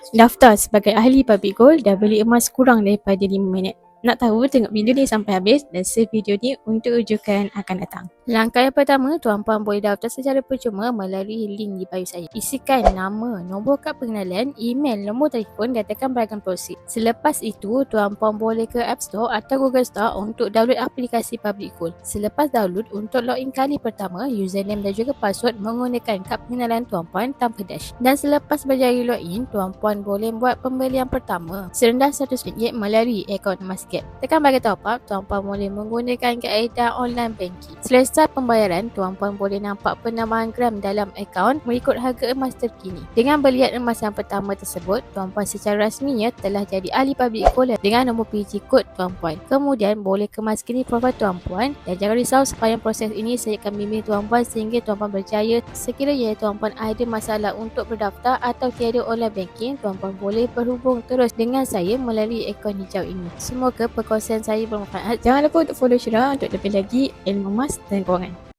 Daftar sebagai ahli public goal dan beli emas kurang daripada 5 minit. Nak tahu? Tengok video ni sampai habis dan save video ni untuk rujukan akan datang. Langkah yang pertama, tuan-puan boleh daftar secara percuma melalui link di bio saya. Isikan nama, nombor kad pengenalan, email, nombor telefon dan tekan berakan proceed. Selepas itu, tuan-puan boleh ke App Store atau Google Store untuk download aplikasi Public Goal. Selepas download, untuk login kali pertama, username dan juga password menggunakan kad pengenalan tuan-puan tanpa dash. Dan selepas berjaya login, tuan-puan boleh buat pembelian pertama serendah RM100 melalui akaun emas Gap. Tekan bahagian top up, tuan-puan boleh menggunakan kaedah online banking. Selesai pembayaran, tuan-puan boleh nampak penambahan gram dalam akaun mengikut harga emas terkini. Dengan belian emas yang pertama tersebut, tuan-puan secara rasminya telah jadi ahli public goal dengan nombor PG kod tuan-puan. Kemudian boleh kemaskini profil tuan-puan dan jangan risau, sepanjang proses ini saya akan bimbing tuan-puan sehingga tuan-puan berjaya. Sekiranya tuan-puan ada masalah untuk berdaftar atau tiada online banking, tuan-puan boleh berhubung terus dengan saya melalui akaun hijau ini. Semoga perkongsian saya bermanfaat. Jangan lupa untuk follow Syirah untuk lebih lagi ilmu emas dan kewangan.